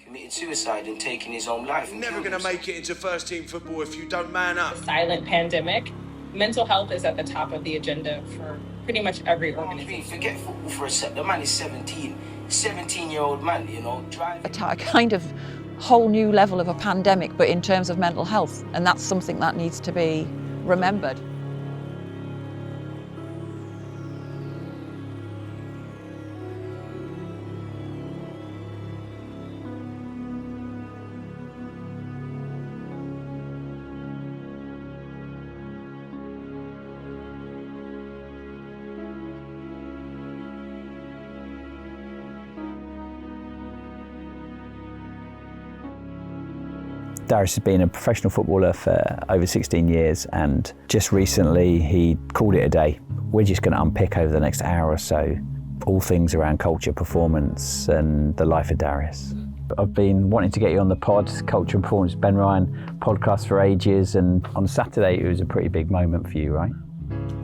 committed suicide and taking his own life. You're never going to make it into first team football if you don't man up. Silent pandemic. Mental health is at the top of the agenda for pretty much every organization. Forget football for a sec. The man is 17-year-old man, you know, driving. A kind of whole new level of a pandemic, but in terms of mental health, and that's something that needs to be remembered. Darius has been a professional footballer for over 16 years, and just recently he called it a day. We're just going to unpick over the next hour or so all things around culture, performance and the life of Darius. I've been wanting to get you on the pod, Culture and Performance, Ben Ryan podcast for ages, and on Saturday it was a pretty big moment for you, right?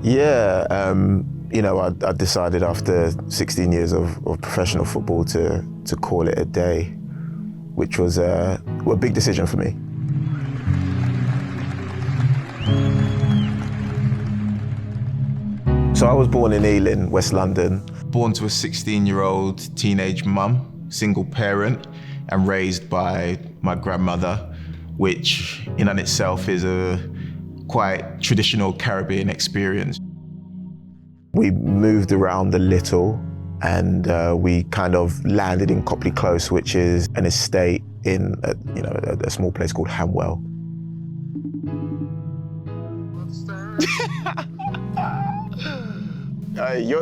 Yeah, I decided after 16 years of professional football to call it a day, which was a big decision for me. So I was born in Ealing, West London. Born to a 16-year-old teenage mum, single parent, and raised by my grandmother, which in and itself is a quite traditional Caribbean experience. We moved around a little, and we kind of landed in Copley Close, which is an estate in a small place called Hamwell.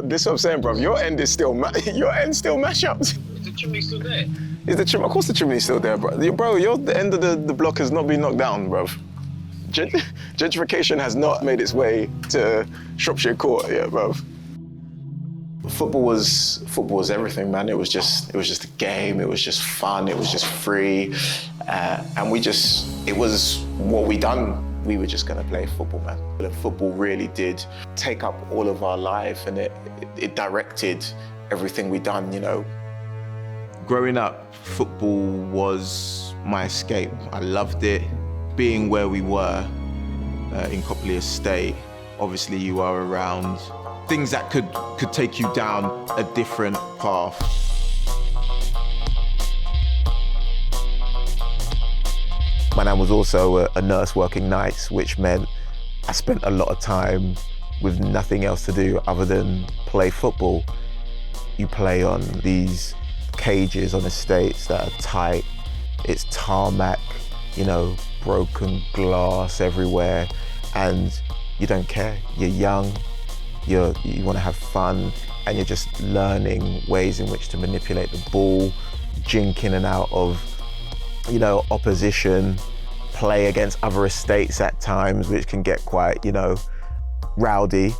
This is what I'm saying, bro. Your end still mash up. Is the chimney still there? Of course the chimney's still there, bro. The end of the block has not been knocked down, bro. Gentrification has not made its way to Shropshire Court yet, bro. Football was everything, man. It was just a game. It was just fun. It was just free, and it was what we done. We were just gonna play football, man. And football really did take up all of our life, and it directed everything we done, you know. Growing up, football was my escape. I loved it. Being where we were in Copley Estate, obviously you are around things that could take you down a different path. My nan was also a nurse working nights, which meant I spent a lot of time with nothing else to do other than play football. You play on these cages on estates that are tight. It's tarmac, broken glass everywhere, and you don't care. You're young, you want to have fun, and you're just learning ways in which to manipulate the ball, jink in and out of opposition, play against other estates at times, which can get quite rowdy,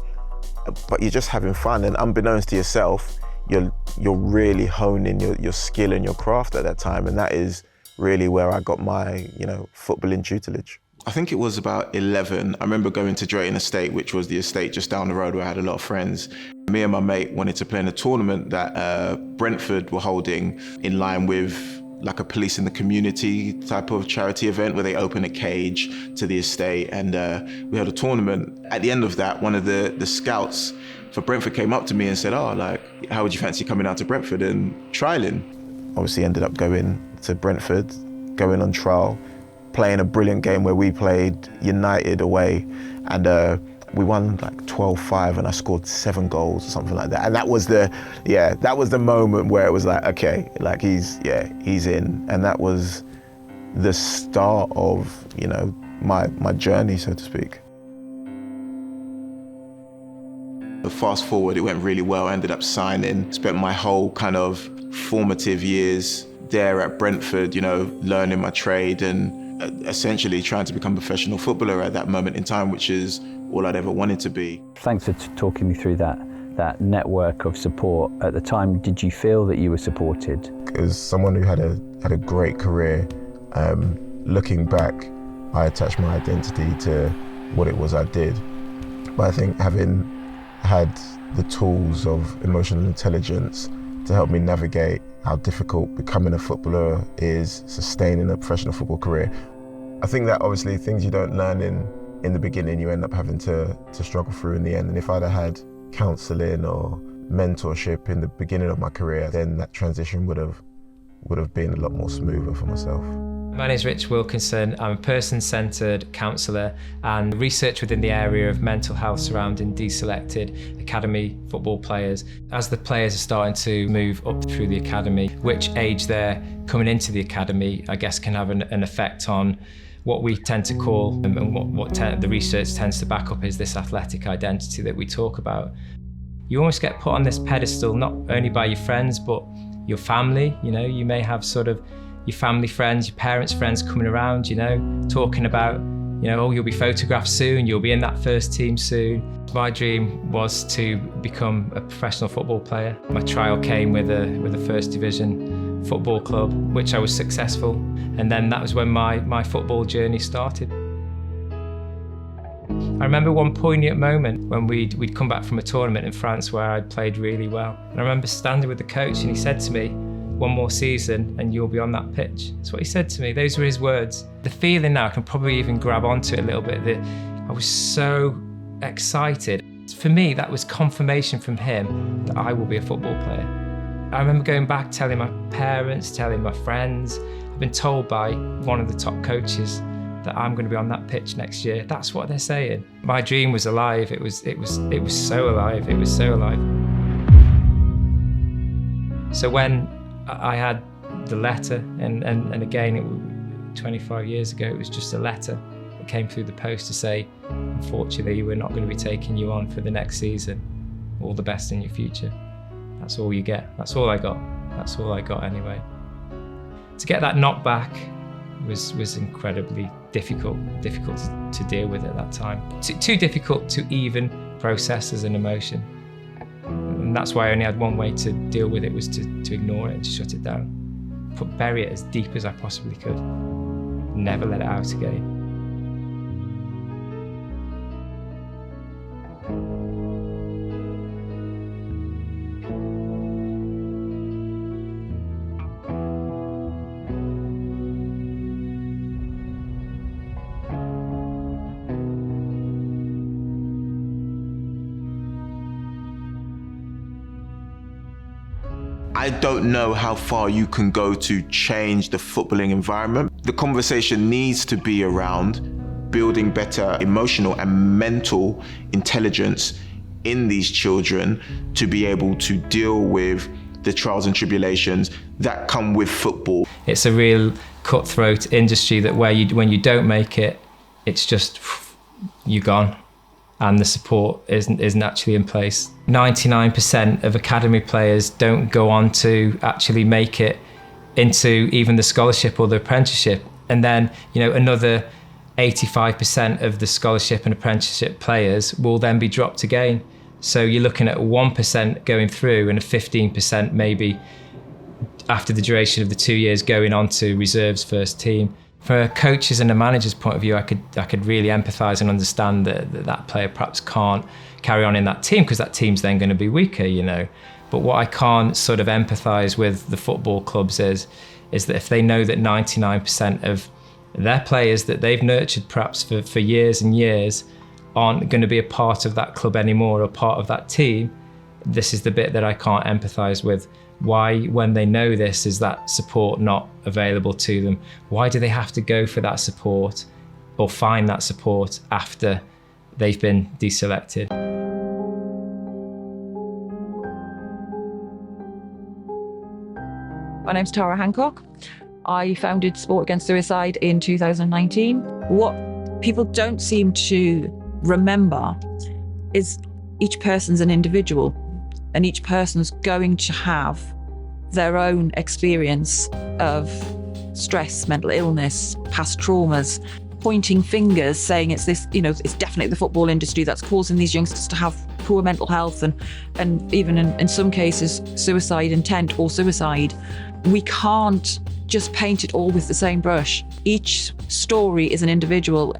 but you're just having fun, and unbeknownst to yourself, you're really honing your skill and your craft at that time, and that is really where I got my footballing tutelage. I think it was about 11. I remember going to Drayton Estate, which was the estate just down the road where I had a lot of friends. Me and my mate wanted to play in a tournament that Brentford were holding in line with like a police in the community type of charity event where they open a cage to the estate, and we had a tournament. At the end of that, one of the scouts for Brentford came up to me and said, how would you fancy coming out to Brentford and trialing? Obviously ended up going to Brentford, going on trial, playing a brilliant game where we played United away, and we won like 12-5, and I scored 7 goals or something like that. And that was the moment where it was like, okay, like he's in. And that was the start of, my journey, so to speak. Fast forward, it went really well. I ended up signing, spent my whole kind of formative years there at Brentford, learning my trade and essentially trying to become a professional footballer at that moment in time, which is all I'd ever wanted to be. Thanks for talking me through that network of support. At the time, did you feel that you were supported? As someone who had a great career, looking back, I attached my identity to what it was I did. But I think having had the tools of emotional intelligence to help me navigate how difficult becoming a footballer is, sustaining a professional football career. I think that obviously things you don't learn in the beginning, you end up having to struggle through in the end. And if I'd have had counselling or mentorship in the beginning of my career, then that transition would have been a lot more smoother for myself. My name is Rich Wilkinson. I'm a person-centred counsellor and research within the area of mental health surrounding deselected academy football players. As the players are starting to move up through the academy, which age they're coming into the academy, I guess can have an effect on what we tend to call, and what the research tends to back up, is this athletic identity that we talk about. You almost get put on this pedestal, not only by your friends, but your family. You know, you may have sort of your family friends, your parents' friends coming around, you know, talking about, you know, oh, you'll be photographed soon, you'll be in that first team soon. My dream was to become a professional football player. My trial came with a first division football club, which I was successful. And then that was when my football journey started. I remember one poignant moment when we'd come back from a tournament in France where I'd played really well. And I remember standing with the coach and he said to me, "One more season and you'll be on that pitch." That's what he said to me. Those were his words. The feeling now, I can probably even grab onto it a little bit, that I was so excited. For me, that was confirmation from him that I will be a football player. I remember going back, telling my parents, telling my friends. I've been told by one of the top coaches that I'm going to be on that pitch next year. That's what they're saying. My dream was alive. It was so alive. It was so alive. So when I had the letter, and again, 25 years ago, it was just a letter that came through the post to say, unfortunately, we're not going to be taking you on for the next season. All the best in your future. That's all you get. That's all I got. That's all I got anyway. To get that knock back was incredibly difficult to deal with at that time. Too difficult to even process as an emotion. And that's why I only had one way to deal with it, was to ignore it and to shut it down. Bury it as deep as I possibly could. Never let it out again. I don't know how far you can go to change the footballing environment. The conversation needs to be around building better emotional and mental intelligence in these children to be able to deal with the trials and tribulations that come with football. It's a real cutthroat industry that when you don't make it, it's just, you're gone. And the support isn't actually in place. 99% of academy players don't go on to actually make it into even the scholarship or the apprenticeship. And then, you know, another 85% of the scholarship and apprenticeship players will then be dropped again. So you're looking at 1% going through and a 15% maybe after the duration of the 2 years going on to reserves first team. From a coach's and a manager's point of view, I could really empathise and understand that player perhaps can't carry on in that team because that team's then going to be weaker, you know. But what I can't sort of empathise with the football clubs is that if they know that 99% of their players that they've nurtured perhaps for years and years aren't going to be a part of that club anymore or part of that team, this is the bit that I can't empathise with. Why, when they know this, is that support not available to them? Why do they have to go for that support or find that support after they've been deselected? My name's Tara Hancock. I founded Sport Against Suicide in 2019. What people don't seem to remember is each person's an individual. And each person's going to have their own experience of stress, mental illness, past traumas, pointing fingers, saying it's this, you know, it's definitely the football industry that's causing these youngsters to have poor mental health and even in some cases, suicide intent or suicide. We can't just paint it all with the same brush. Each story is an individual.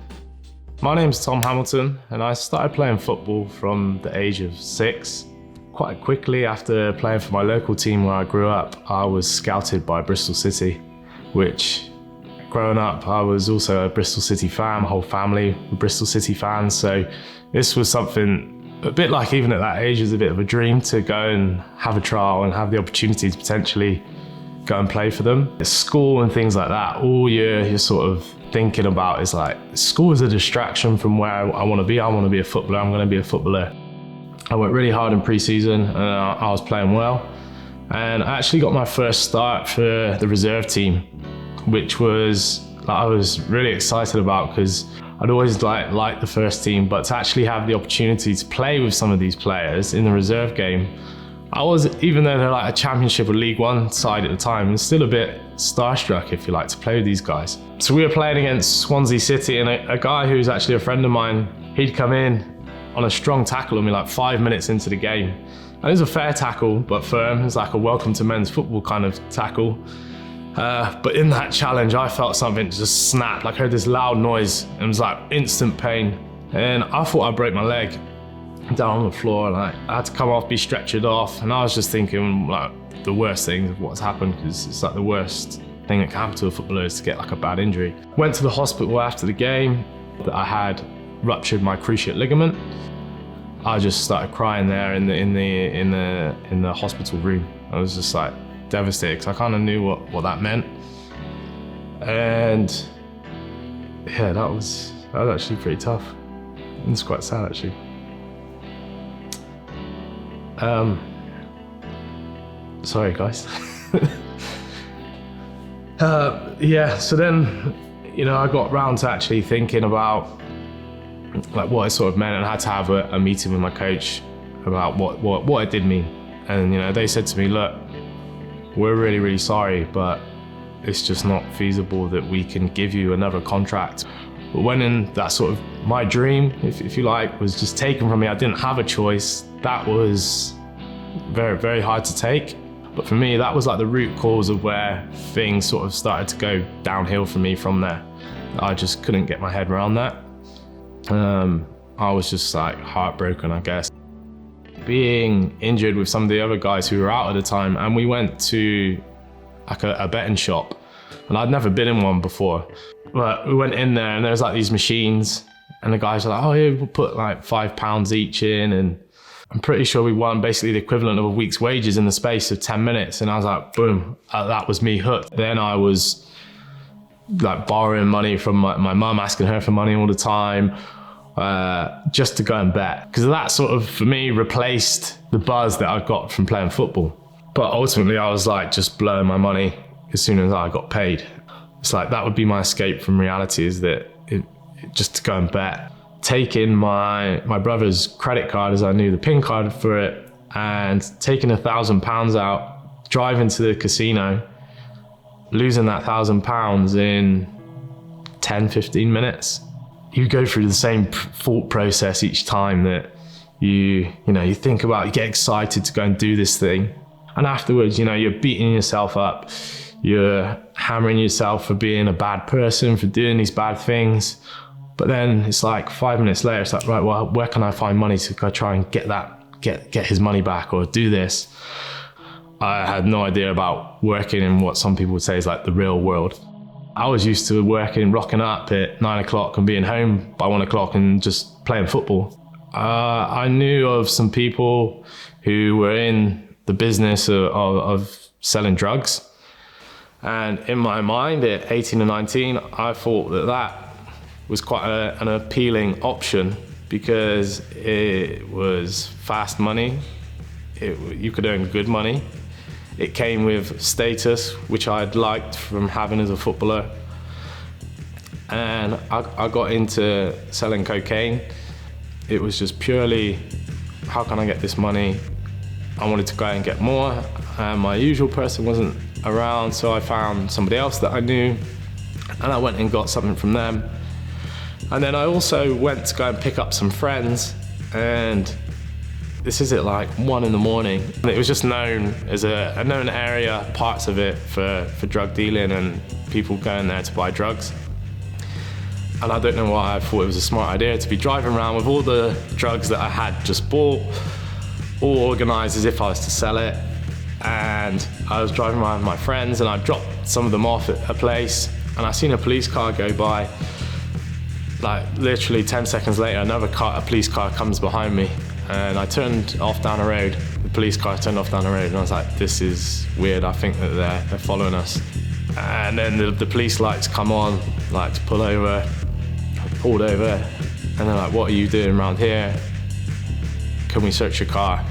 My name's Tom Hamilton and I started playing football from the age of 6. Quite quickly after playing for my local team where I grew up, I was scouted by Bristol City, which growing up, I was also a Bristol City fan. My whole family were Bristol City fans. So this was something a bit like, even at that age, it was a bit of a dream to go and have a trial and have the opportunity to potentially go and play for them. At school and things like that, all you're sort of thinking about is like, school is a distraction from where I want to be. I want to be a footballer. I'm going to be a footballer. I worked really hard in pre-season and I was playing well. And I actually got my first start for the reserve team, which was, I was really excited about because I'd always liked the first team, but to actually have the opportunity to play with some of these players in the reserve game, I was, even though they're like a Championship or League One side at the time, it's still a bit starstruck, if you like, to play with these guys. So we were playing against Swansea City, and a guy who's actually a friend of mine, he'd come in on a strong tackle on me like 5 minutes into the game. And it was a fair tackle, but firm. It was like a welcome to men's football kind of tackle. But in that challenge, I felt something just snap. Like I heard this loud noise and it was like instant pain. And I thought I'd break my leg down on the floor. And I had to come off, be stretchered off. And I was just thinking like the worst thing of what's happened, because it's like the worst thing that can happen to a footballer is to get like a bad injury. Went to the hospital after the game. I had ruptured my cruciate ligament. I just started crying there in the hospital room. I was just like devastated because I kind of knew what that meant. And yeah, that was actually pretty tough. It's quite sad actually. Sorry guys. Yeah, so then, I got round to actually thinking about like what it sort of meant, and I had to have a meeting with my coach about what it did mean. And they said to me, look, we're really, really sorry, but it's just not feasible that we can give you another contract. But when in that sort of my dream, if you like, was just taken from me, I didn't have a choice. That was very, very hard to take. But for me, that was like the root cause of where things sort of started to go downhill for me from there. I just couldn't get my head around that. I was just like heartbroken, I guess. Being injured with some of the other guys who were out at the time, and we went to like a betting shop, and I'd never been in one before. But we went in there and there was like these machines, and the guys were like, oh yeah, we'll put like £5 each in, and I'm pretty sure we won basically the equivalent of a week's wages in the space of 10 minutes. And I was like, boom, that was me hooked. Then I was like borrowing money from my mum, asking her for money all the time, just to go and bet. Because that sort of, for me, replaced the buzz that I got from playing football. But ultimately I was like just blowing my money as soon as I got paid. It's like that would be my escape from reality, is that just to go and bet. Taking my brother's credit card, as I knew the PIN card for it, and taking £1,000 out, driving to the casino, losing that £1,000 in 10-15 minutes. You go through the same thought process each time that you think about, you get excited to go and do this thing. And afterwards, you're beating yourself up. You're hammering yourself for being a bad person, for doing these bad things. But then it's like 5 minutes later, it's like, right, well, where can I find money to go try and get his money back or do this? I had no idea about working in what some people would say is like the real world. I was used to rocking up at 9 o'clock and being home by 1 o'clock and just playing football. I knew of some people who were in the business of selling drugs. And in my mind at 18 and 19, I thought that was quite an appealing option because it was fast money. You could earn good money. It came with status, which I'd liked from having as a footballer. And I got into selling cocaine. It was just purely, how can I get this money? I wanted to go and get more. And my usual person wasn't around, so I found somebody else that I knew, and I went and got something from them. And then I also went to go and pick up some friends, and this is at like 1 in the morning. It was just known as a known area, parts of it for drug dealing and people going there to buy drugs. And I don't know why I thought it was a smart idea to be driving around with all the drugs that I had just bought all organised as if I was to sell it. And I was driving around with my friends and I dropped some of them off at a place and I seen a police car go by. Like literally 10 seconds later, a police car comes behind me and I turned off down the road. The police car turned off down the road and I was like, this is weird. I think that they're following us. And then the police lights come on, like to pull over. I pulled over and they're like, what are you doing around here? Can we search your car?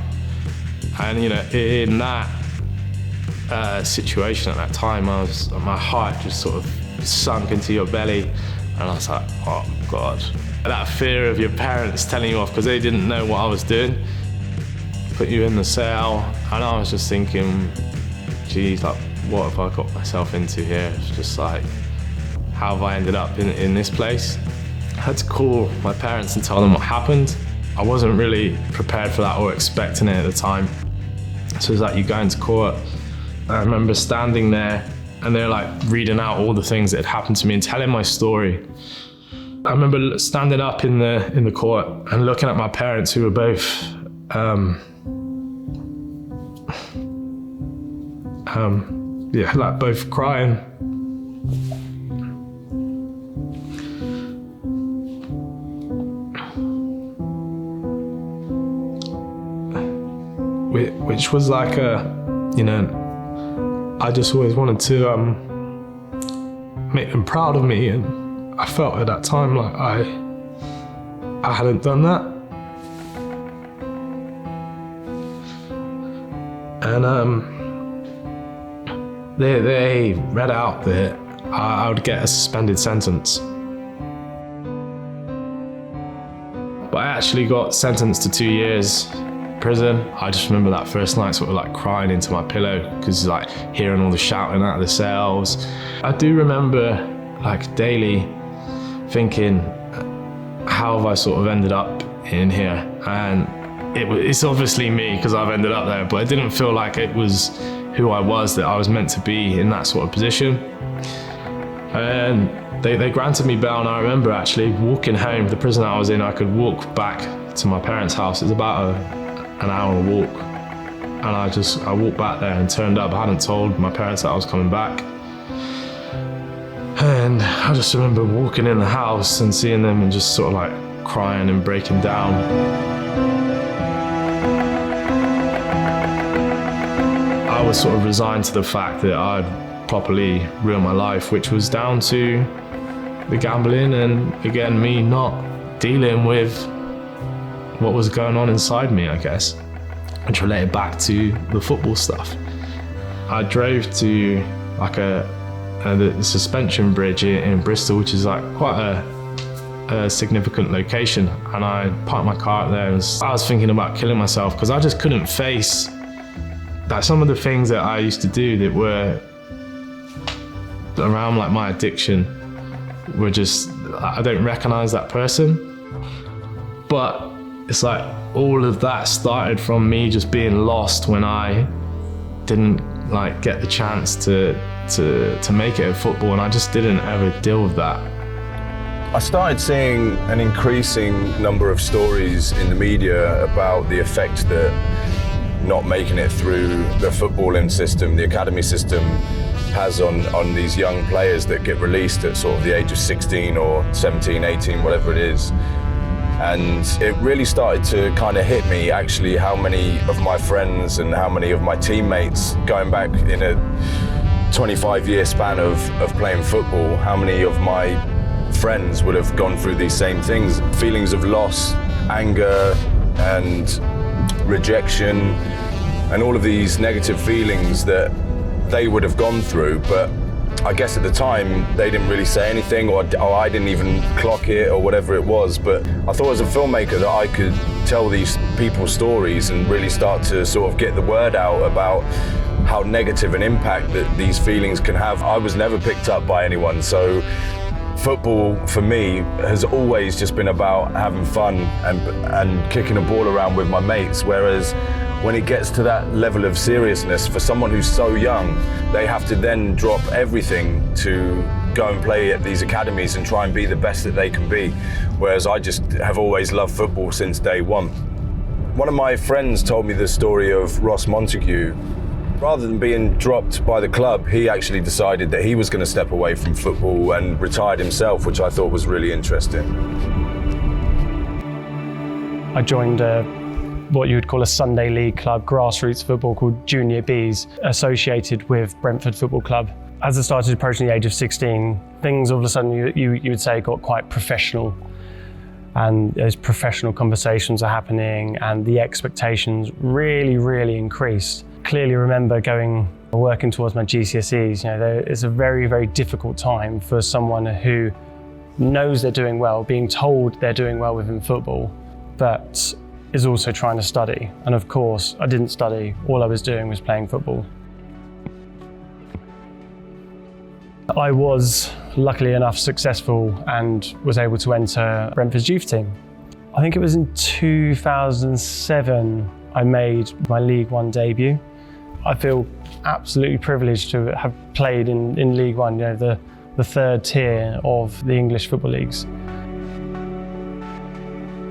And you know, in that situation at that time, my heart just sort of sunk into your belly. And I was like, oh God. That fear of your parents telling you off because they didn't know what I was doing. Put you in the cell, and I was just thinking, geez, like, what have I got myself into here? It's just like, how have I ended up in this place? I had to call my parents and tell them what happened. I wasn't really prepared for that or expecting it at the time. So it's like you go into court. I remember standing there and they're like reading out all the things that had happened to me and telling my story. I remember standing up in the court and looking at my parents who were both like both crying. Which was like I just always wanted to make them proud of me, and I felt at that time like I hadn't done that. And they read out that I would get a suspended sentence. But I actually got sentenced to 2 years prison. I just remember that first night sort of like crying into my pillow because like hearing all the shouting out of the cells. I do remember like daily thinking, how have I sort of ended up in here? And it's obviously me because I've ended up there, but it didn't feel like it was who I was, that I was meant to be in that sort of position. And they granted me bail, and I remember actually walking home, the prison I was in, I could walk back to my parents' house. It's about an hour walk. And I walked back there and turned up. I hadn't told my parents that I was coming back. And I just remember walking in the house and seeing them and just sort of like crying and breaking down. I was sort of resigned to the fact that I'd properly ruined my life, which was down to the gambling and, again, me not dealing with what was going on inside me, I guess, which related back to the football stuff. I drove to like the suspension bridge in Bristol, which is like quite a significant location, and I parked my car out there and I was thinking about killing myself because I just couldn't face that some of the things that I used to do that were around like my addiction were just, I don't recognize that person. But it's like all of that started from me just being lost when I didn't like get the chance to make it at football, and I just didn't ever deal with that. I started seeing an increasing number of stories in the media about the effect that not making it through the footballing system, the academy system, has on these young players that get released at sort of the age of 16 or 17, 18, whatever it is. And it really started to kind of hit me actually how many of my friends and how many of my teammates, going back in a 25-year span of playing football, how many of my friends would have gone through these same things. Feelings of loss, anger and rejection and all of these negative feelings that they would have gone through, but I guess at the time they didn't really say anything, or I didn't even clock it or whatever it was. But I thought as a filmmaker that I could tell these people's stories and really start to sort of get the word out about how negative an impact that these feelings can have. I was never picked up by anyone, so football for me has always just been about having fun and kicking a ball around with my mates, whereas when it gets to that level of seriousness, for someone who's so young, they have to then drop everything to go and play at these academies and try and be the best that they can be. Whereas I just have always loved football since day one. One of my friends told me the story of Ross Montague. Rather than being dropped by the club, he actually decided that he was going to step away from football and retired himself, which I thought was really interesting. I joined what you would call a Sunday league club, grassroots football called Junior Bees, associated with Brentford Football Club. As I started approaching the age of 16, things all of a sudden you would say got quite professional. And those professional conversations are happening and the expectations really increased. Clearly remember working towards my GCSEs. It's a very difficult time for someone who knows they're doing well, being told they're doing well within football, but is also trying to study. And of course, I didn't study. All I was doing was playing football. I was, luckily enough, successful and was able to enter Brentford's youth team. I think it was in 2007 I made my League One debut. I feel absolutely privileged to have played in League One, the third tier of the English football leagues.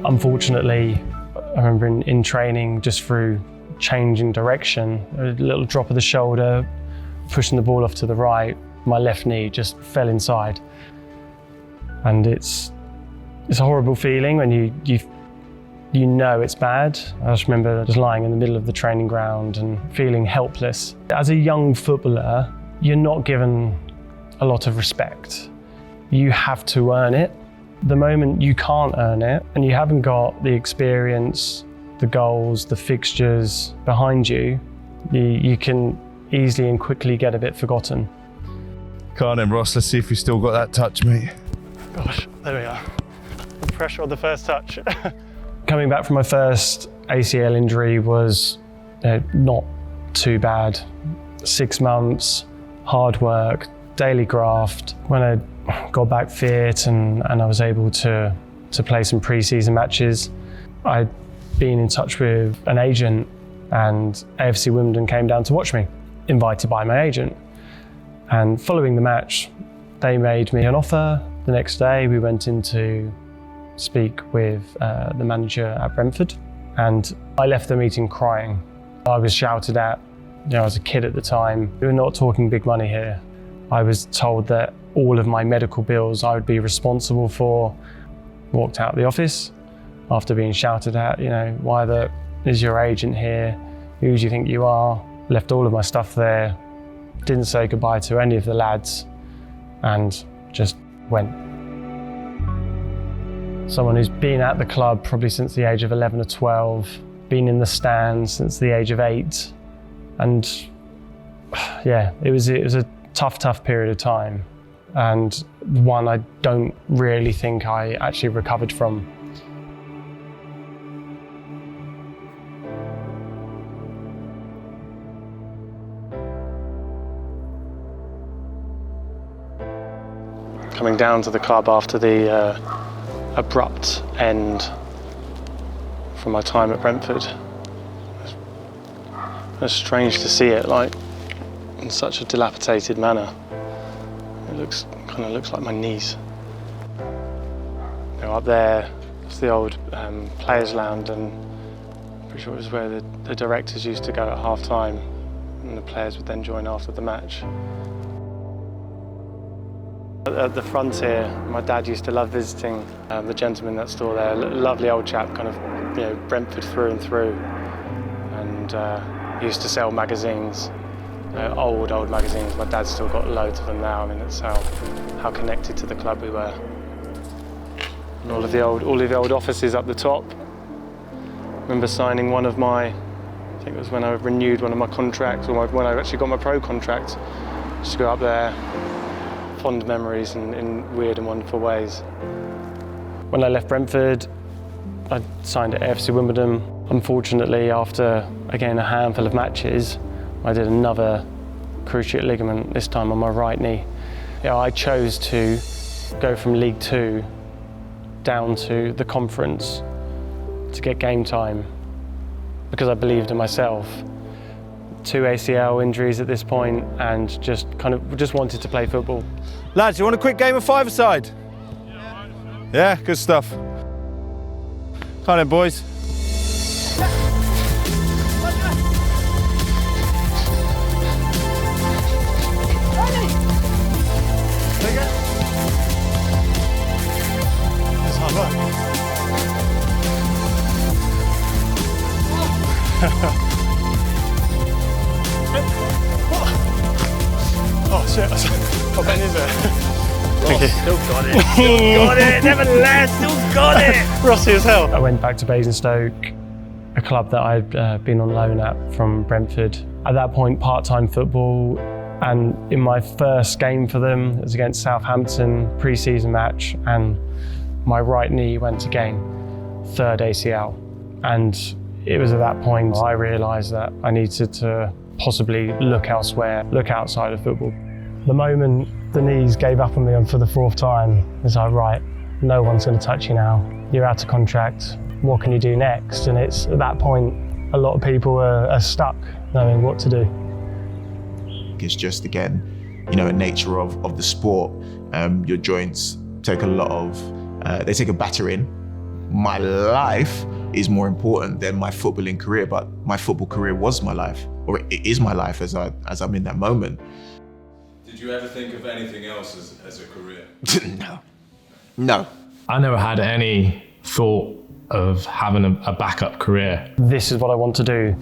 Unfortunately, I remember in training, just through changing direction, a little drop of the shoulder, pushing the ball off to the right, my left knee just fell inside. And it's a horrible feeling when you know it's bad. I just remember just lying in the middle of the training ground and feeling helpless. As a young footballer, you're not given a lot of respect. You have to earn it. The moment you can't earn it and you haven't got the experience, the goals, the fixtures behind you, you can easily and quickly get a bit forgotten. Come on then, Ross, let's see if we still got that touch, mate. Gosh, there we are. The pressure on the first touch. Coming back from my first ACL injury was not too bad. 6 months, hard work, daily graft. When I got back fit and I was able to play some pre-season matches, I'd been in touch with an agent and AFC Wimbledon came down to watch me, invited by my agent. And following the match, they made me an offer. The next day we went in to speak with the manager at Brentford, and I left the meeting crying. I was shouted at. I was a kid at the time. We were not talking big money here. I was told that all of my medical bills I would be responsible for. Walked out of the office after being shouted at, why is your agent here? Who do you think you are? Left all of my stuff there. Didn't say goodbye to any of the lads and just went. Someone who's been at the club probably since the age of 11 or 12, been in the stands since the age of 8. And yeah, it was a tough period of time, and one I don't really think I actually recovered from. Coming down to the club after the abrupt end from my time at Brentford, it's strange to see it in such a dilapidated manner. It kind of looks like my knees. Up there, it's the old players' lounge, and I'm pretty sure it was where the directors used to go at half time, and the players would then join after the match. At the front here, my dad used to love visiting the gentleman that's still there. Lovely old chap, kind of, Brentford through and through. And he used to sell magazines, old magazines. My dad's still got loads of them now. I mean, that's how connected to the club we were. And all of the old offices up the top. I remember signing one of my, I think it was when I renewed one of my contracts, or when I actually got my pro contract, just to go up there. Fond memories in weird and wonderful ways. When I left Brentford, I signed at AFC Wimbledon. Unfortunately, after, again, a handful of matches, I did another cruciate ligament, this time on my right knee. I chose to go from League 2 down to the conference to get game time because I believed in myself. 2 ACL injuries at this point and just wanted to play football. Lads, you want a quick game of five-a-side? Yeah, good stuff. Come on then, boys. hard work. Oh shit, oh Ben is there. Thank you. Still got it, nevertheless, still got it. Rossi as hell. I went back to Basingstoke, a club that I'd been on loan at from Brentford. At that point, part-time football, and in my first game for them, it was against Southampton, pre-season match, and my right knee went to game, third ACL. And it was at that point I realised that I needed to possibly look elsewhere, look outside of football. The moment the knees gave up on me for the fourth time, it's like, right, no one's going to touch you now. You're out of contract. What can you do next? And it's at that point, a lot of people are stuck knowing what to do. It's just, again, a nature of the sport. Your joints take a lot of, they take a battering. My life is more important than my footballing career, but my football career was my life, or it is my life as I'm in that moment. Did you ever think of anything else as a career? No. I never had any thought of having a backup career. This is what I want to do.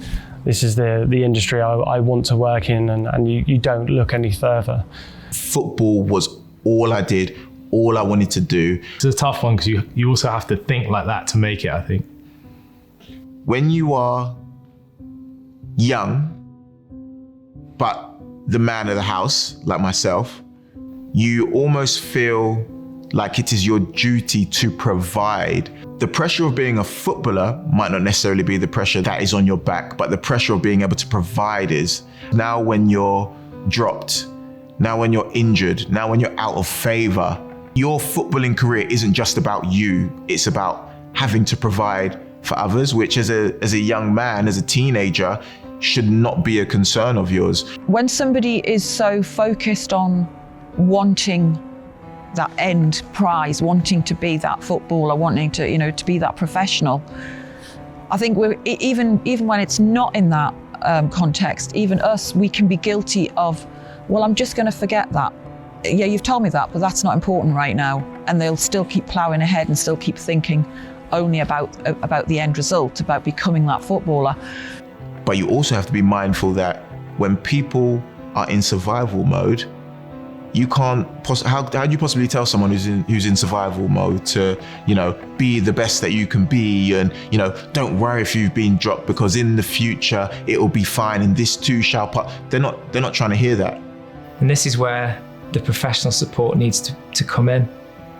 This is the industry I want to work in, and you don't look any further. Football was all I did, all I wanted to do. It's a tough one because you also have to think like that to make it, I think. When you are young, but the man of the house, like myself, you almost feel like it is your duty to provide. The pressure of being a footballer might not necessarily be the pressure that is on your back, but the pressure of being able to provide is. Now when you're dropped, now when you're injured, now when you're out of favour, your footballing career isn't just about you, it's about having to provide for others, which as a young man, as a teenager, should not be a concern of yours. When somebody is so focused on wanting that end prize, wanting to be that footballer, wanting to, to be that professional, I think we're even when it's not in that context, even us, we can be guilty of, well, I'm just going to forget that. Yeah, you've told me that, but that's not important right now. And they'll still keep ploughing ahead and still keep thinking only about the end result, about becoming that footballer. But you also have to be mindful that when people are in survival mode, you can't, how do you possibly tell someone who's in survival mode to, be the best that you can be, and, don't worry if you've been dropped because in the future it will be fine and this too shall pass. They're not trying to hear that. And this is where the professional support needs to come in,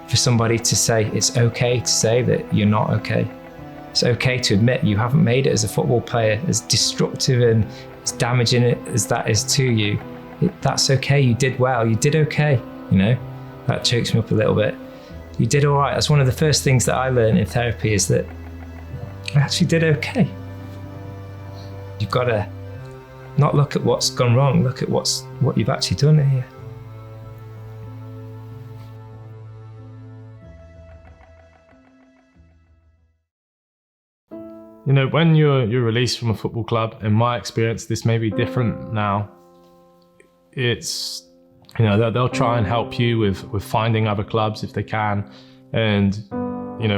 for somebody to say it's okay to say that you're not okay. It's okay to admit you haven't made it as a football player, as destructive and as damaging as that is to you. That's okay, you did well, you did okay, That chokes me up a little bit. You did all right. That's one of the first things that I learned in therapy, is that I actually did okay. You've got to not look at what's gone wrong, look at what you've actually done here. When you're released from a football club, in my experience, this may be different now. It's, they'll try and help you with finding other clubs if they can. And,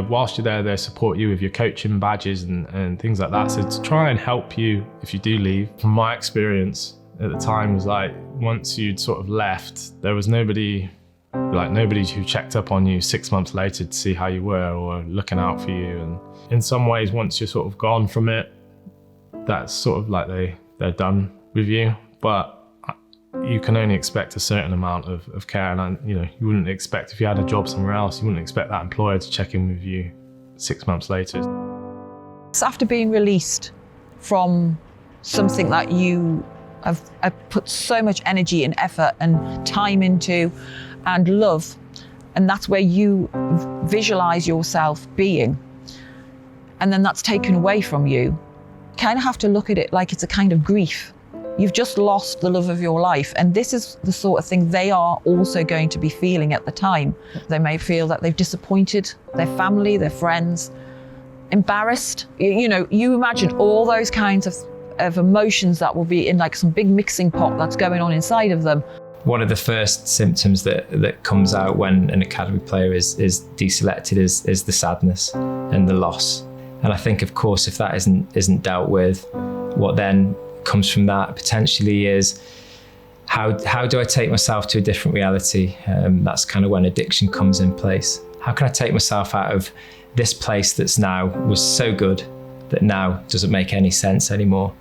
whilst you're there, they'll support you with your coaching badges and things like that. So to try and help you if you do leave, from my experience at the time, was like, once you'd sort of left, there was nobody who checked up on you 6 months later to see how you were or looking out for you. And in some ways, once you're sort of gone from it, that's sort of like they're done with you. But you can only expect a certain amount of care, and you wouldn't expect, if you had a job somewhere else, you wouldn't expect that employer to check in with you 6 months later. It's after being released from something that you have put so much energy and effort and time into and love, and that's where you visualize yourself being, and then that's taken away from you. Kind of have to look at it like it's a kind of grief. You've just lost the love of your life, and this is the sort of thing they are also going to be feeling at the time. They may feel that they've disappointed their family, their friends, embarrassed. You imagine all those kinds of emotions that will be in like some big mixing pot that's going on inside of them. one of the first symptoms that comes out when an academy player is deselected is the sadness and the loss. And I think, of course, if that isn't dealt with, what then comes from that potentially is how do I take myself to a different reality? That's kind of when addiction comes in place. How can I take myself out of this place that's now was so good that now doesn't make any sense anymore?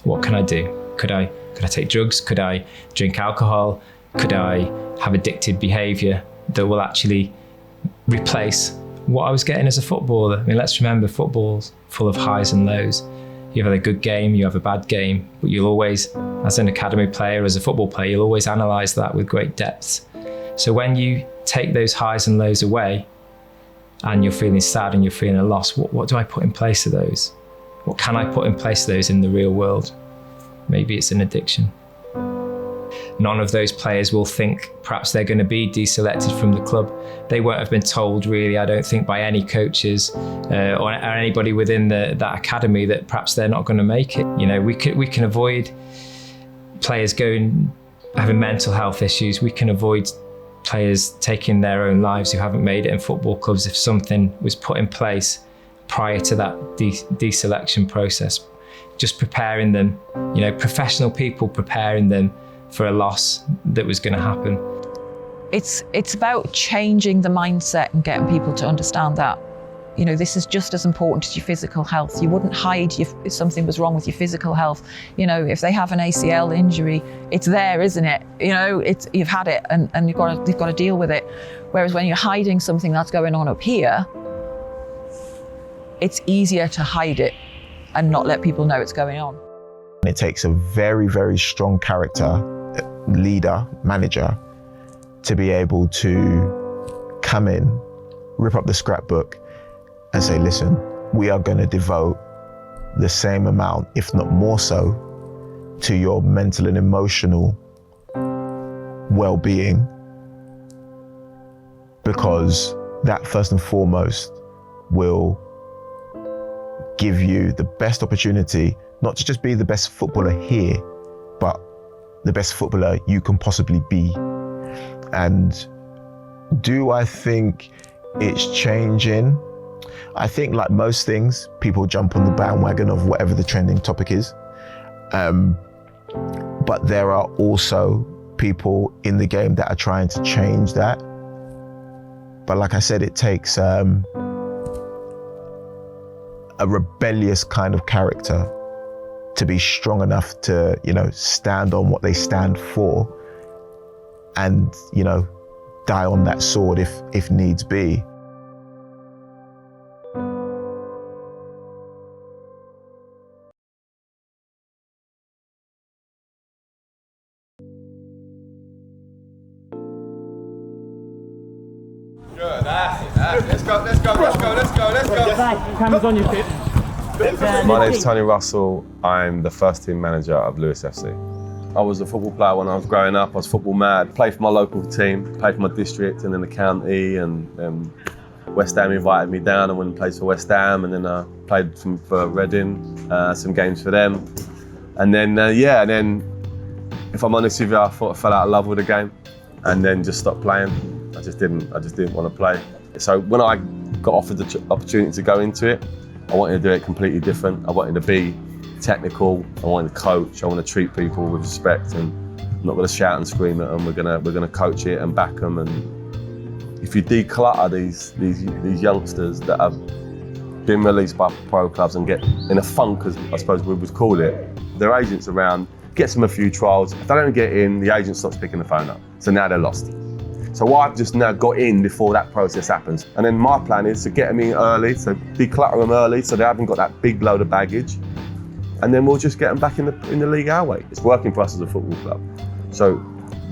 What can I do? Could I take drugs? Could I drink alcohol? Could I have addictive behaviour that will actually replace what I was getting as a footballer? I mean, let's remember, football's full of highs and lows. You have a good game, you have a bad game, but you'll always, as an academy player, as a football player, you'll always analyse that with great depth. So when you take those highs and lows away and you're feeling sad and you're feeling a loss, what do I put in place of those? What can I put in place of those in the real world? Maybe it's an addiction. None of those players will think perhaps they're going to be deselected from the club. They won't have been told, really, I don't think, by any coaches or anybody within that academy that perhaps they're not going to make it. You know, we can avoid players having mental health issues. We can avoid players taking their own lives who haven't made it in football clubs if something was put in place prior to that deselection process. Just preparing them, you know, professional people preparing them for a loss that was going to happen. It's about changing the mindset and getting people to understand that, you know, this is just as important as your physical health. You wouldn't hide if something was wrong with your physical health. You know, if they have an ACL injury, it's there, isn't it? You know, you've had it and you've got to deal with it. Whereas when you're hiding something that's going on up here, it's easier to hide it and not let people know it's going on. It takes a very, very strong character, leader, manager, to be able to come in, rip up the scrapbook and say, listen, we are going to devote the same amount, if not more so, to your mental and emotional well-being, because that first and foremost will give you the best opportunity not to just be the best footballer here, but the best footballer you can possibly be. And do I think it's changing? I think, like most things, people jump on the bandwagon of whatever the trending topic is. But there are also people in the game that are trying to change that. But like I said, it takes a rebellious kind of character to be strong enough to, you know, stand on what they stand for and, you know, die on that sword if needs be. Good, let's go. Cameras on your feet. My name's Tony Russell. I'm the first team manager of Lewes FC. I was a football player when I was growing up. I was football mad. Played for my local team, played for my district and then the county, and West Ham invited me down. I went and played for West Ham, and then I played for Reading, some games for them. And then, and then, if I'm honest with you, I thought I fell out of love with the game and then just stopped playing. I just didn't want to play. So when I got offered the opportunity to go into it, I wanted to do it completely different. I wanted to be technical. I wanted to coach. I want to treat people with respect, and I'm not going to shout and scream at them. We're going to coach it and back them. And if you declutter these youngsters that have been released by pro clubs and get in a funk, as I suppose we would call it, their agents around, gets them a few trials. If they don't get in, the agent stops picking the phone up. So now they're lost. So I've just now got in before that process happens. And then my plan is to get them in early, so declutter them early so they haven't got that big load of baggage. And then we'll just get them back in the league our way. It's working for us as a football club. So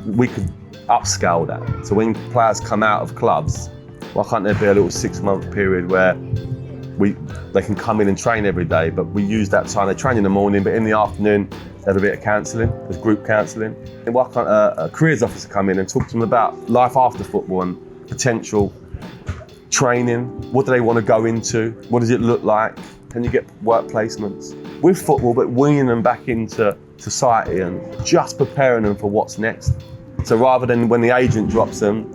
we could upscale that. So when players come out of clubs, why can't there be a little 6-month period where they can come in and train every day, but we use that time. They train in the morning, but in the afternoon, they have a bit of counselling, there's group counselling. And why can't a careers officer come in and talk to them about life after football and potential training? What do they want to go into? What does it look like? Can you get work placements? With football, but weaning them back into society and just preparing them for what's next. So rather than when the agent drops them,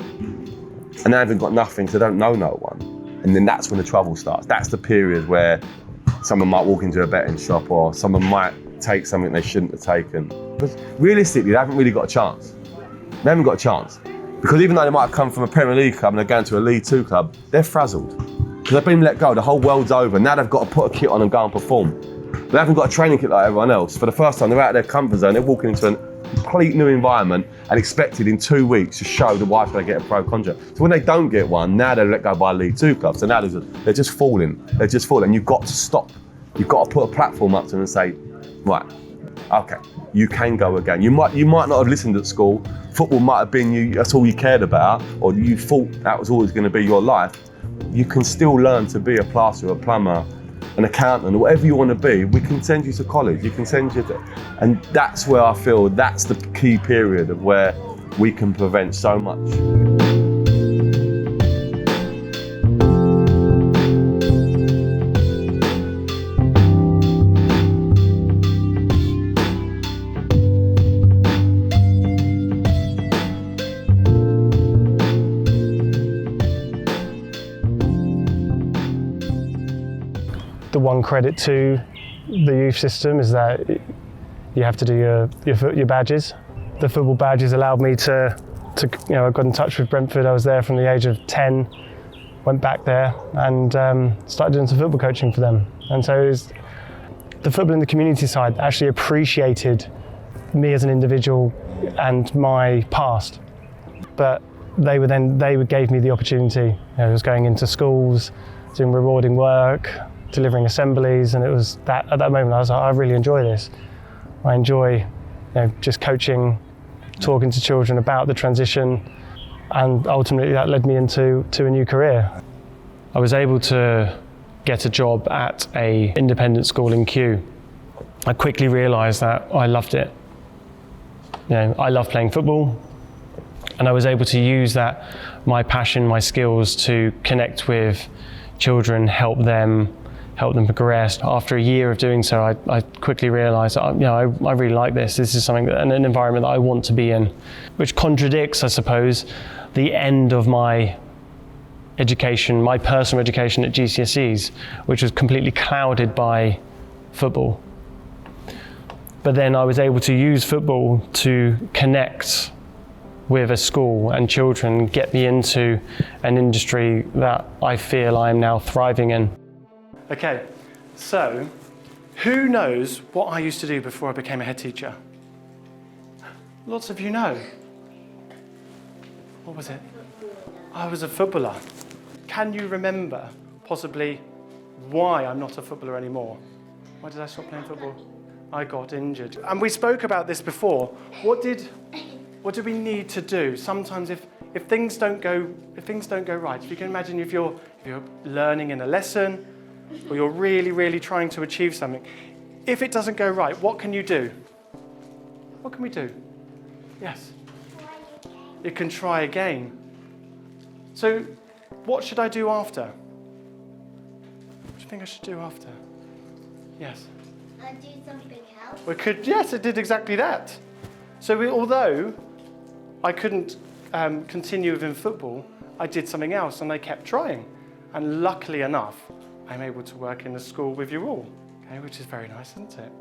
and they haven't got nothing, so they don't know no one. And then that's when the trouble starts. That's the period where someone might walk into a betting shop or someone might take something they shouldn't have taken. Because realistically, they haven't really got a chance. They haven't got a chance. Because even though they might have come from a Premier League club and they're going to a League 2 club, they're frazzled. Because they've been let go, the whole world's over. Now they've got to put a kit on and go and perform. They haven't got a training kit like everyone else. For the first time, they're out of their comfort zone, they're walking into a complete new environment and expected in 2 weeks to show the wife's going to get a pro contract. So when they don't get one, now they're let go by a League 2 club. So now they're just falling. They're just falling. You've got to stop. You've got to put a platform up to them and say, right, okay, you can go again. You might not have listened at school. Football might have been that's all you cared about, or you thought that was always going to be your life. You can still learn to be a plasterer, a plumber, an accountant, whatever you want to be. We can send you to college. You can send you to, and that's where I feel that's the key period of where we can prevent so much. The one credit to the youth system is that you have to do your badges. The football badges allowed me to I got in touch with Brentford. I was there from the age of 10, went back there and started doing some football coaching for them. And so it was the football in the community side actually appreciated me as an individual and my past. But they gave me the opportunity. I was going into schools, doing rewarding work, delivering assemblies, and it was that at that moment I was like, I really enjoy this. I enjoy just coaching, talking to children about the transition, and ultimately that led me into a new career. I was able to get a job at an independent school in Kew. I quickly realised that I loved it. I love playing football, and I was able to use that, my passion, my skills to connect with children, help them progress. After a year of doing so, I quickly realised that I really like this. This is something an environment that I want to be in, which contradicts, I suppose, the end of my education, my personal education at GCSEs, which was completely clouded by football. But then I was able to use football to connect with a school and children, get me into an industry that I feel I am now thriving in. Okay, so who knows what I used to do before I became a head teacher? Lots of you know. What was it? I was a footballer. Can you remember possibly why I'm not a footballer anymore? Why did I stop playing football? I got injured. And we spoke about this before. What did we need to do? Sometimes if things don't go right, if you can imagine if you're learning in a lesson, or you're really, really trying to achieve something. If it doesn't go right, what can you do? What can we do? Yes. You can try again. So, what should I do after? What do you think I should do after? Yes. Do something else. Yes, it did exactly that. So, although I couldn't continue within football, I did something else, and I kept trying. And luckily enough, I'm able to work in a school with you all, okay, which is very nice, isn't it?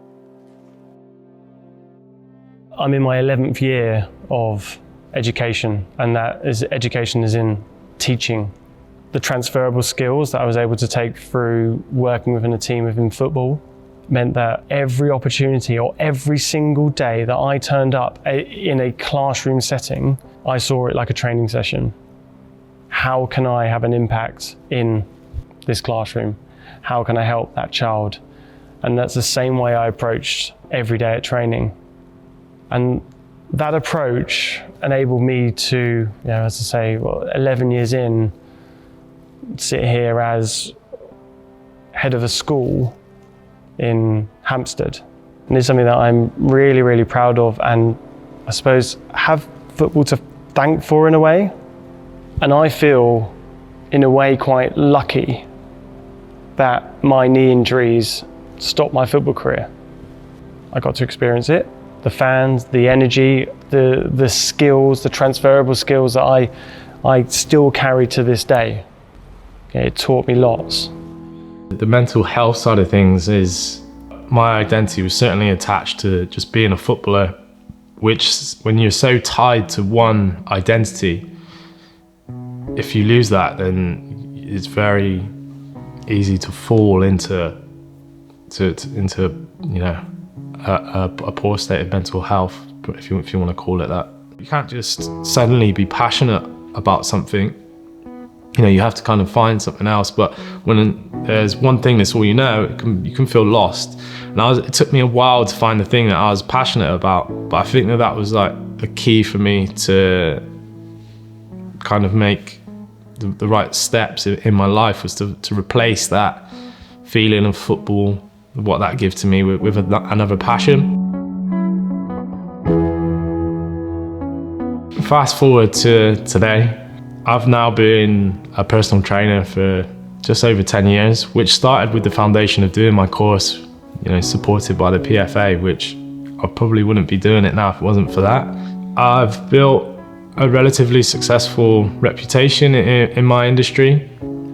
I'm in my 11th year of education, and education is in teaching. The transferable skills that I was able to take through working within a team within football meant that every opportunity or every single day that I turned up in a classroom setting, I saw it like a training session. How can I have an impact in this classroom? How can I help that child? And that's the same way I approached every day at training. And that approach enabled me to, as I say, 11 years in, sit here as head of a school in Hampstead. And it's something that I'm really, really proud of, and I suppose have football to thank for in a way. And I feel, in a way, quite lucky that my knee injuries stopped my football career. I got to experience it, the fans, the energy, the skills, the transferable skills that I still carry to this day. It taught me lots. The mental health side of things is, my identity was certainly attached to just being a footballer, which when you're so tied to one identity, if you lose that, then it's very easy to fall into you know, a poor state of mental health, if you want to call it that. You can't just suddenly be passionate about something. You know, you have to kind of find something else. But when there's one thing that's all you know, you can feel lost. And it took me a while to find the thing that I was passionate about. But I think that was like a key for me to kind of make the right steps in my life, was to replace that feeling of football, what that gave to me, with another passion. Fast forward to today, I've now been a personal trainer for just over 10 years, which started with the foundation of doing my course, you know, supported by the PFA, which I probably wouldn't be doing it now if it wasn't for that. I've built a relatively successful reputation in my industry.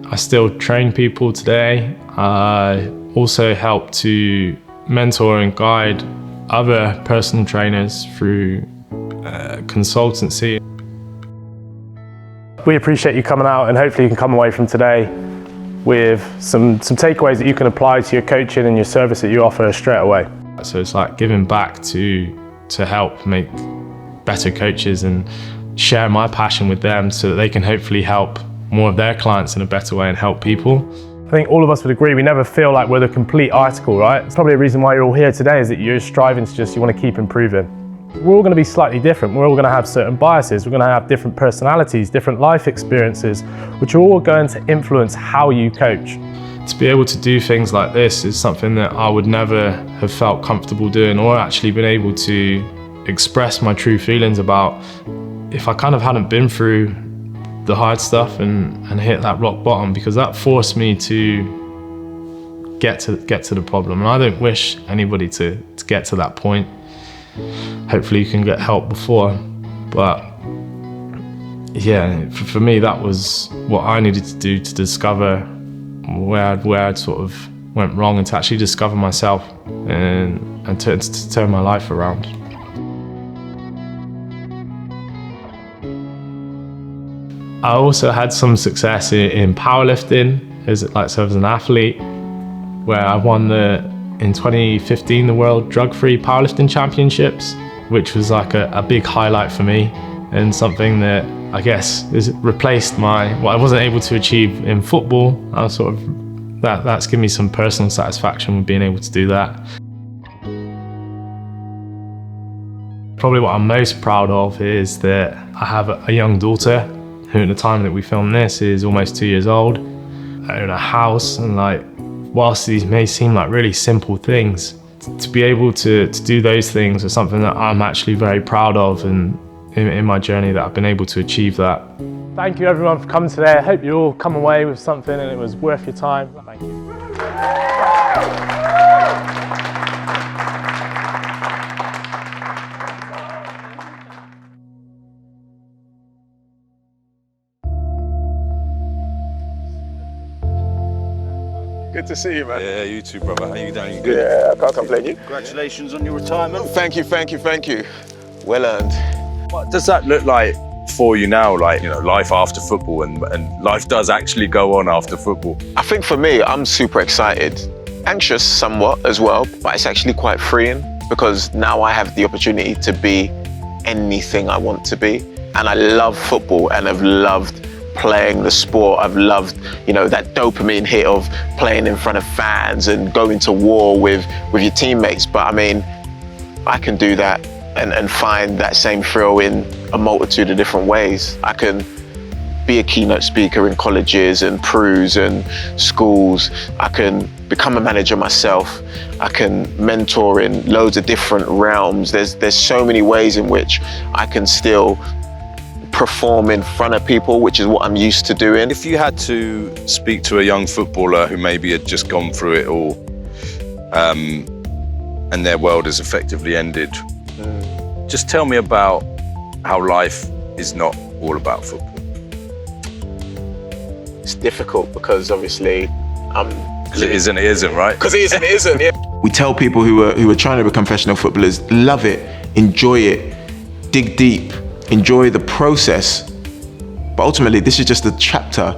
I still train people today. I also help to mentor and guide other personal trainers through consultancy. We appreciate you coming out, and hopefully you can come away from today with some takeaways that you can apply to your coaching and your service that you offer straight away. So it's like giving back to help make better coaches and share my passion with them so that they can hopefully help more of their clients in a better way and help people. I think all of us would agree, we never feel like we're the complete article, right? It's probably a reason why you're all here today, is that you're striving to you want to keep improving. We're all going to be slightly different. We're all going to have certain biases. We're going to have different personalities, different life experiences, which are all going to influence how you coach. To be able to do things like this is something that I would never have felt comfortable doing, or actually been able to express my true feelings about, if I kind of hadn't been through the hard stuff and hit that rock bottom, because that forced me to get to the problem. And I don't wish anybody to get to that point. Hopefully you can get help before, but yeah, for me that was what I needed to do to discover where I'd sort of went wrong, and to actually discover myself and to turn my life around. I also had some success in powerlifting as an athlete, where I won in 2015 the World Drug-Free Powerlifting Championships, which was like a big highlight for me, and something that I guess has replaced what I wasn't able to achieve in football. I was sort of that's given me some personal satisfaction with being able to do that. Probably what I'm most proud of is that I have a young daughter who, at the time that we filmed this, is almost 2 years old. I own a house, and whilst these may seem like really simple things, to be able to do those things is something that I'm actually very proud of, and in my journey that I've been able to achieve that. Thank you everyone for coming today. I hope you all come away with something and it was worth your time. Thank you. Good to see you, man. Yeah, you too, brother. How you doing? You good? Yeah, I can't complain. You? Congratulations on your retirement. Thank you. Well earned. What does that look like for you now? Like, you know, life after football, and life does actually go on after football. I think for me, I'm super excited. Anxious somewhat as well, but it's actually quite freeing, because now I have the opportunity to be anything I want to be. And I love football, and I've loved playing the sport. I've loved, that dopamine hit of playing in front of fans and going to war with your teammates. But I mean, I can do that and find that same thrill in a multitude of different ways. I can be a keynote speaker in colleges and Prues and schools. I can become a manager myself. I can mentor in loads of different realms. There's so many ways in which I can still perform in front of people, which is what I'm used to doing. If you had to speak to a young footballer who maybe had just gone through it all, and their world has effectively ended, Just tell me about how life is not all about football. It's difficult because obviously Because it is and it isn't, right? Because it is and it isn't, yeah. We tell people who are trying to become professional footballers, love it, enjoy it, dig deep, enjoy the process. But ultimately, this is just a chapter.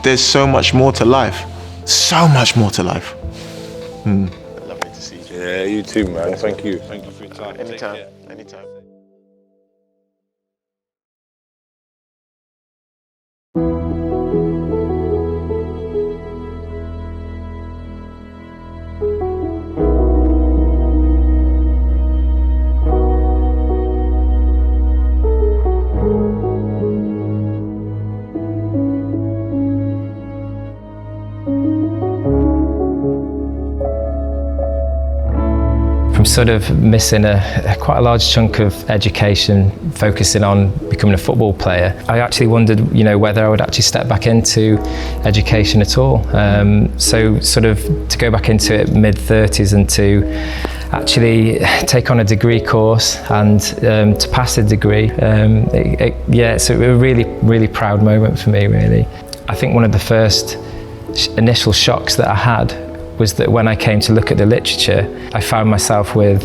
There's so much more to life. So much more to life. Lovely to see you. Yeah, you too, man. Thank you. Thank you for your time. Anytime, anytime. From sort of missing quite a large chunk of education, focusing on becoming a football player, I actually wondered, whether I would actually step back into education at all. So sort of to go back into it mid-30s and to actually take on a degree course and to pass the degree, it's a really, really proud moment for me, really. I think one of the first initial shocks that I had was that when I came to look at the literature, I found myself with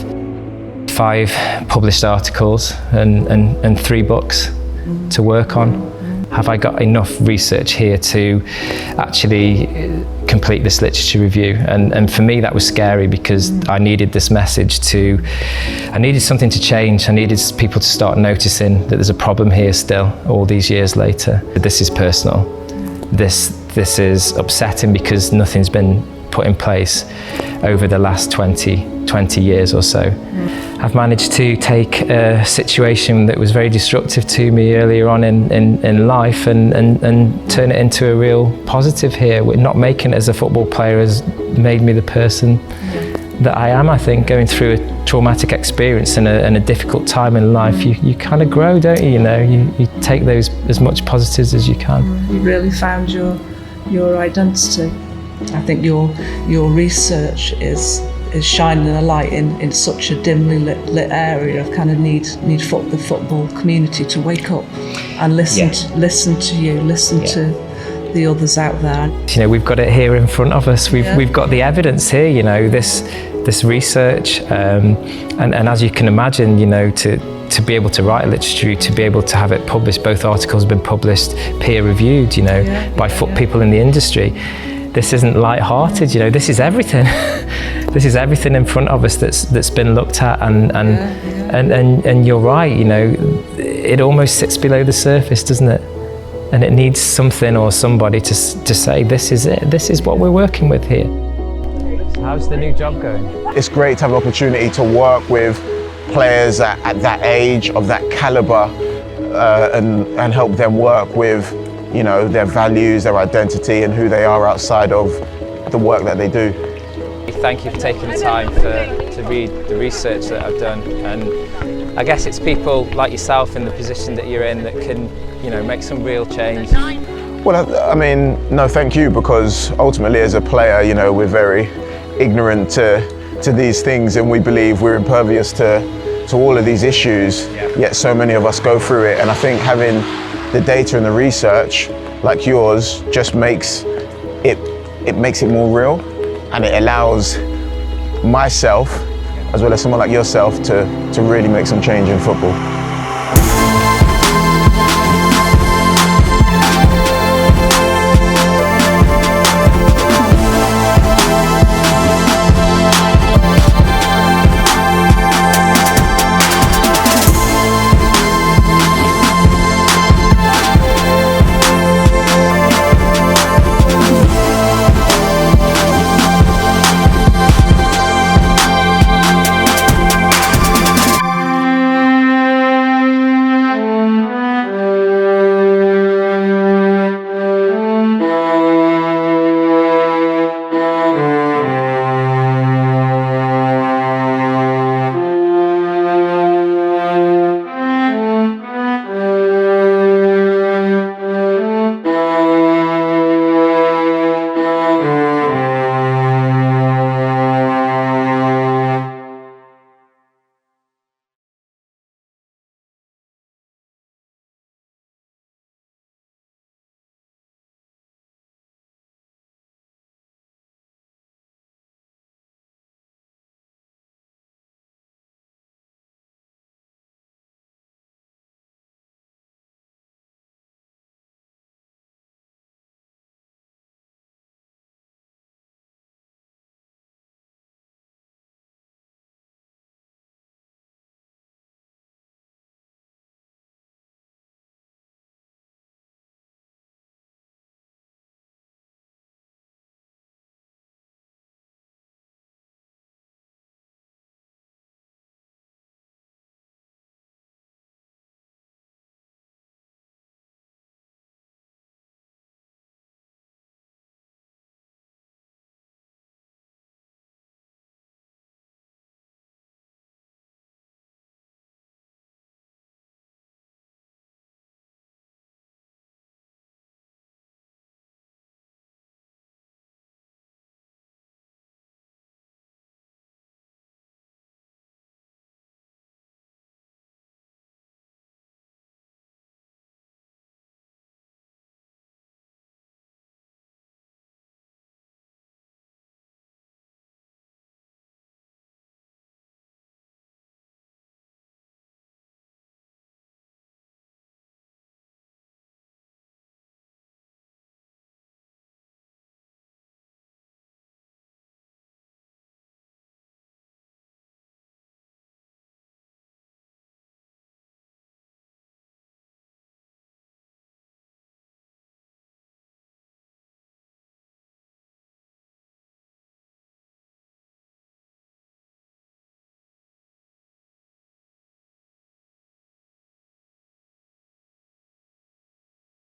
5 published articles and 3 books to work on. Have I got enough research here to actually complete this literature review? And for me that was scary because I needed this message I needed something to change. I needed people to start noticing that there's a problem here still, all these years later. This is personal. This is upsetting because nothing's been put in place over the last 20 years or so. I've managed to take a situation that was very destructive to me earlier on in life and turn it into a real positive here. Not making it as a football player has made me the person that I am, I think. Going through a traumatic experience and a difficult time in life, you kind of grow, don't you? You take those as much positives as you can. You really found your identity. I think your research is shining a light in such a dimly lit area of kind of need the football community to wake up and listen to you, listen to the others out there. We've got it here in front of us. We've got the evidence here. This research, and as you can imagine, to be able to write a literature, to be able to have it published, both articles have been published, peer reviewed, by people in the industry. This isn't light-hearted, this is everything. This is everything in front of us that's been looked at, and you're right, it almost sits below the surface, doesn't it? And it needs something or somebody to say, this is it, this is what we're working with here. How's the new job going? It's great to have an opportunity to work with players at that age, of that caliber, and help them work with their values, their identity, and who they are outside of the work that they do. Thank you for taking the time to read the research that I've done, and I guess it's people like yourself in the position that you're in that can, make some real change. Well, I mean, no, thank you, because ultimately as a player, we're very ignorant to these things, and we believe we're impervious to all of these issues, yet so many of us go through it, and I think having the data and the research like yours just makes it more real, and it allows myself as well as someone like yourself to really make some change in football.